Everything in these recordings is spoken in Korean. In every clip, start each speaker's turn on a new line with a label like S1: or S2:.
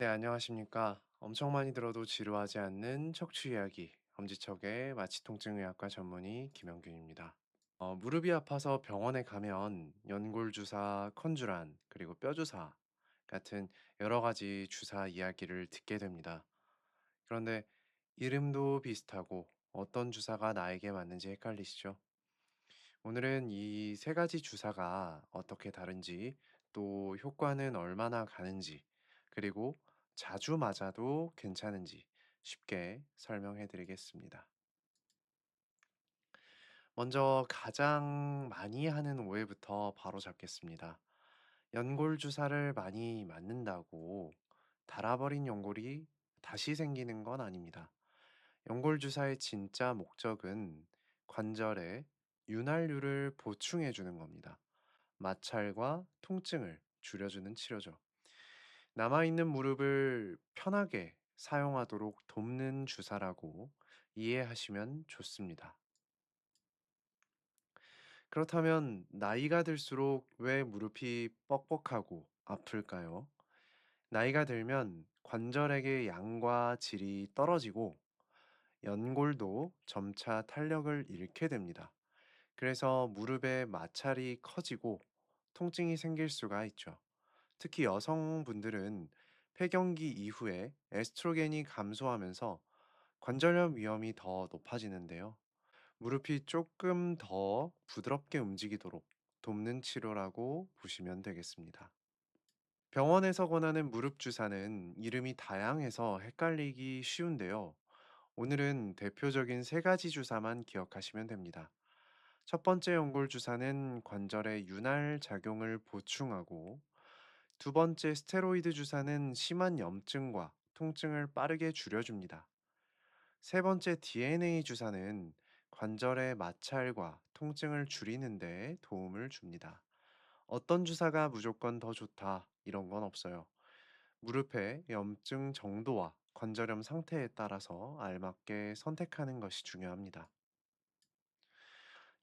S1: 네, 안녕하십니까. 엄청 많이 들어도 지루하지 않는 척추 이야기, 엄지척의 마취통증의학과 전문의 김영균입니다. 무릎이 아파서 병원에 가면 연골 주사, 컨주란, 그리고 뼈 주사 같은 여러 가지 주사 이야기를 듣게 됩니다. 그런데 이름도 비슷하고 어떤 주사가 나에게 맞는지 헷갈리시죠? 오늘은 이 세 가지 주사가 어떻게 다른지, 또 효과는 얼마나 가는지, 그리고 자주 맞아도 괜찮은지 쉽게 설명해 드리겠습니다. 먼저 가장 많이 하는 오해부터 바로 잡겠습니다. 연골 주사를 많이 맞는다고 닳아버린 연골이 다시 생기는 건 아닙니다. 연골 주사의 진짜 목적은 관절에 윤활유를 보충해 주는 겁니다. 마찰과 통증을 줄여주는 치료죠. 남아있는 무릎을 편하게 사용하도록 돕는 주사라고 이해하시면 좋습니다. 그렇다면 나이가 들수록 왜 무릎이 뻑뻑하고 아플까요? 나이가 들면 관절액의 양과 질이 떨어지고 연골도 점차 탄력을 잃게 됩니다. 그래서 무릎에 마찰이 커지고 통증이 생길 수가 있죠. 특히 여성분들은 폐경기 이후에 에스트로겐이 감소하면서 관절염 위험이 더 높아지는데요. 무릎이 조금 더 부드럽게 움직이도록 돕는 치료라고 보시면 되겠습니다. 병원에서 권하는 무릎 주사는 이름이 다양해서 헷갈리기 쉬운데요. 오늘은 대표적인 세 가지 주사만 기억하시면 됩니다. 첫 번째 연골 주사는 관절의 윤활 작용을 보충하고, 두 번째 스테로이드 주사는 심한 염증과 통증을 빠르게 줄여줍니다. 세 번째 DNA 주사는 관절의 마찰과 통증을 줄이는 데 도움을 줍니다. 어떤 주사가 무조건 더 좋다, 이런 건 없어요. 무릎의 염증 정도와 관절염 상태에 따라서 알맞게 선택하는 것이 중요합니다.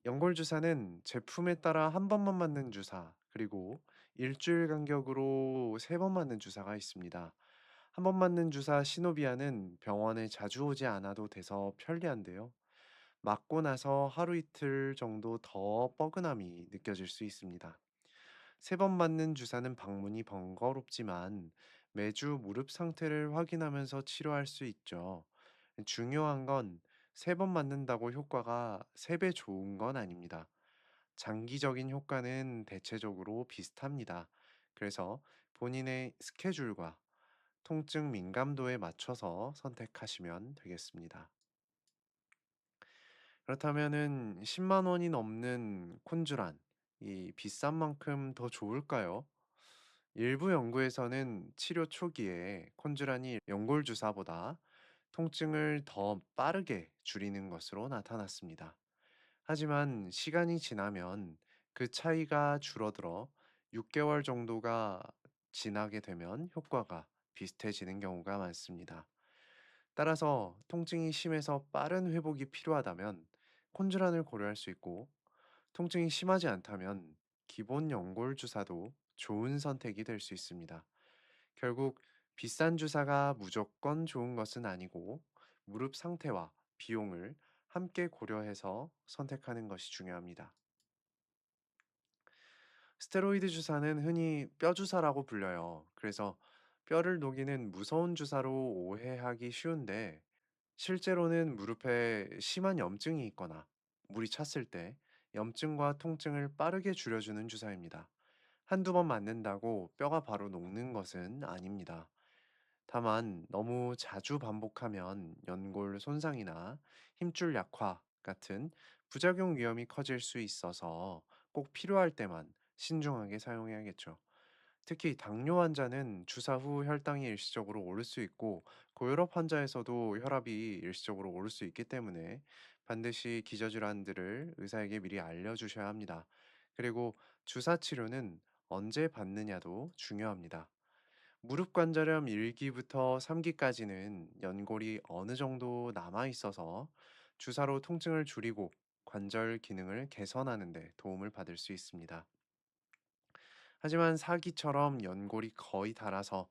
S1: 연골 주사는 제품에 따라 한 번만 맞는 주사, 그리고 일주일 간격으로 세 번 맞는 주사가 있습니다. 한 번 맞는 주사 시노비아는 병원에 자주 오지 않아도 돼서 편리한데요. 맞고 나서 하루 이틀 정도 더 뻐근함이 느껴질 수 있습니다. 세 번 맞는 주사는 방문이 번거롭지만 매주 무릎 상태를 확인하면서 치료할 수 있죠. 중요한 건 세 번 맞는다고 효과가 3배 좋은 건 아닙니다. 장기적인 효과는 대체적으로 비슷합니다. 그래서 본인의 스케줄과 통증 민감도에 맞춰서 선택하시면 되겠습니다. 그렇다면은 10만 원이 넘는 콘주란, 이 비싼 만큼 더 좋을까요? 일부 연구에서는 치료 초기에 콘주란이 연골 주사보다 통증을 더 빠르게 줄이는 것으로 나타났습니다. 하지만 시간이 지나면 그 차이가 줄어들어 6개월 정도가 지나게 되면 효과가 비슷해지는 경우가 많습니다. 따라서 통증이 심해서 빠른 회복이 필요하다면 콘즈란을 고려할 수 있고, 통증이 심하지 않다면 기본 연골 주사도 좋은 선택이 될 수 있습니다. 결국 비싼 주사가 무조건 좋은 것은 아니고, 무릎 상태와 비용을 함께 고려해서 선택하는 것이 중요합니다. 스테로이드 주사는 흔히 뼈 주사라고 불려요. 그래서 뼈를 녹이는 무서운 주사로 오해하기 쉬운데, 실제로는 무릎에 심한 염증이 있거나 물이 찼을 때 염증과 통증을 빠르게 줄여주는 주사입니다. 한두 번 맞는다고 뼈가 바로 녹는 것은 아닙니다. 다만 너무 자주 반복하면 연골 손상이나 힘줄 약화 같은 부작용 위험이 커질 수 있어서 꼭 필요할 때만 신중하게 사용해야겠죠. 특히 당뇨 환자는 주사 후 혈당이 일시적으로 오를 수 있고, 고혈압 환자에서도 혈압이 일시적으로 오를 수 있기 때문에 반드시 기저질환들을 의사에게 미리 알려주셔야 합니다. 그리고 주사 치료는 언제 받느냐도 중요합니다. 무릎 관절염 1기부터 3기까지는 연골이 어느 정도 남아 있어서 주사로 통증을 줄이고 관절 기능을 개선하는 데 도움을 받을 수 있습니다. 하지만 4기처럼 연골이 거의 닳아서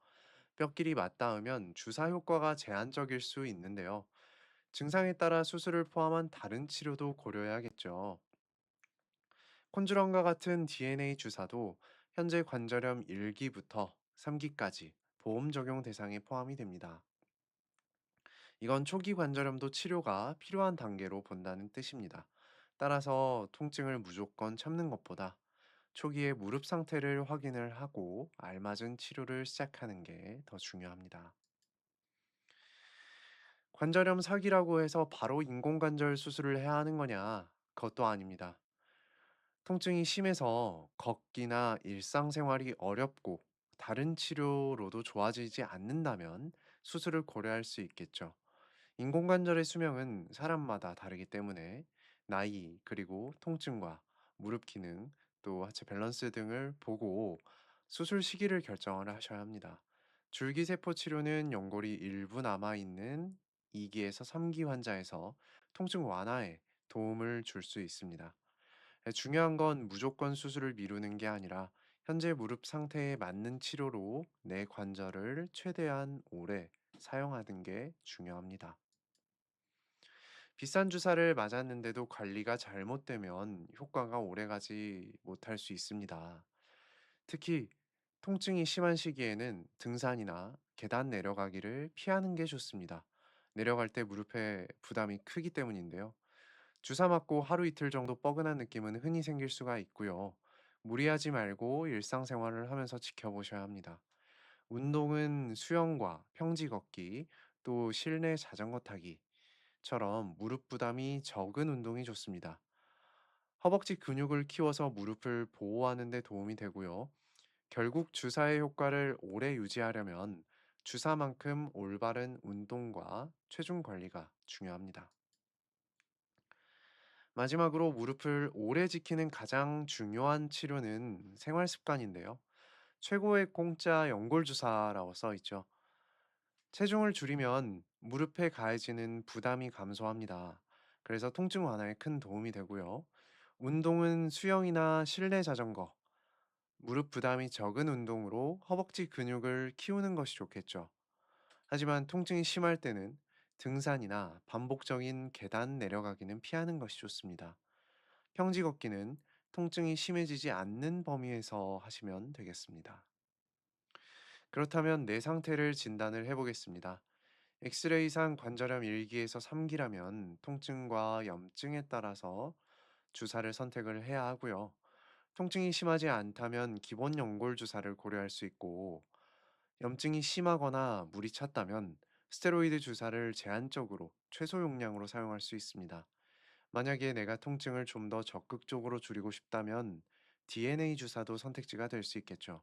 S1: 뼈끼리 맞닿으면 주사 효과가 제한적일 수 있는데요. 증상에 따라 수술을 포함한 다른 치료도 고려해야겠죠. 콘주런과 같은 DNA 주사도 현재 관절염 1기부터 3기까지 보험 적용 대상에 포함이 됩니다. 이건 초기 관절염도 치료가 필요한 단계로 본다는 뜻입니다. 따라서 통증을 무조건 참는 것보다 초기에 무릎 상태를 확인을 하고 알맞은 치료를 시작하는 게 더 중요합니다. 관절염 사기라고 해서 바로 인공관절 수술을 해야 하는 거냐? 그것도 아닙니다. 통증이 심해서 걷기나 일상생활이 어렵고 다른 치료로도 좋아지지 않는다면 수술을 고려할 수 있겠죠. 인공관절의 수명은 사람마다 다르기 때문에 나이, 그리고 통증과 무릎 기능, 또 하체 밸런스 등을 보고 수술 시기를 결정을 하셔야 합니다. 줄기세포 치료는 연골이 일부 남아있는 2기에서 3기 환자에서 통증 완화에 도움을 줄 수 있습니다. 중요한 건 무조건 수술을 미루는 게 아니라 현재 무릎 상태에 맞는 치료로 내 관절을 최대한 오래 사용하는 게 중요합니다. 비싼 주사를 맞았는데도 관리가 잘못되면 효과가 오래가지 못할 수 있습니다. 특히 통증이 심한 시기에는 등산이나 계단 내려가기를 피하는 게 좋습니다. 내려갈 때 무릎에 부담이 크기 때문인데요. 주사 맞고 하루 이틀 정도 뻐근한 느낌은 흔히 생길 수가 있고요. 무리하지 말고 일상생활을 하면서 지켜보셔야 합니다. 운동은 수영과 평지 걷기, 또 실내 자전거 타기처럼 무릎 부담이 적은 운동이 좋습니다. 허벅지 근육을 키워서 무릎을 보호하는 데 도움이 되고요. 결국 주사의 효과를 오래 유지하려면 주사만큼 올바른 운동과 체중 관리가 중요합니다. 마지막으로 무릎을 오래 지키는 가장 중요한 치료는 생활 습관인데요. 최고의 공짜 연골 주사라고 써 있죠. 체중을 줄이면 무릎에 가해지는 부담이 감소합니다. 그래서 통증 완화에 큰 도움이 되고요. 운동은 수영이나 실내 자전거, 무릎 부담이 적은 운동으로 허벅지 근육을 키우는 것이 좋겠죠. 하지만 통증이 심할 때는 등산이나 반복적인 계단 내려가기는 피하는 것이 좋습니다. 평지 걷기는 통증이 심해지지 않는 범위에서 하시면 되겠습니다. 그렇다면 내 상태를 진단을 해보겠습니다. 엑스레이상 관절염 1기에서 3기라면 통증과 염증에 따라서 주사를 선택을 해야 하고요. 통증이 심하지 않다면 기본 연골 주사를 고려할 수 있고, 염증이 심하거나 물이 찼다면 스테로이드 주사를 제한적으로 최소 용량으로 사용할 수 있습니다. 만약에 내가 통증을 좀 더 적극적으로 줄이고 싶다면 DNA 주사도 선택지가 될 수 있겠죠.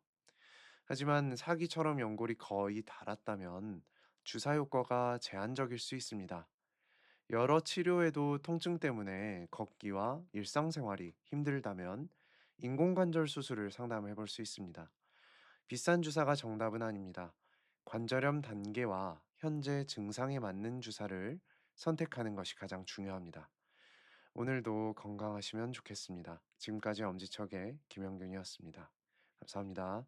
S1: 하지만 사기처럼 연골이 거의 닳았다면 주사 효과가 제한적일 수 있습니다. 여러 치료에도 통증 때문에 걷기와 일상생활이 힘들다면 인공관절 수술을 상담해 볼 수 있습니다. 비싼 주사가 정답은 아닙니다. 관절염 단계와 현재 증상에 맞는 주사를 선택하는 것이 가장 중요합니다. 오늘도 건강하시면 좋겠습니다. 지금까지 엄지척의 김영균이었습니다. 감사합니다.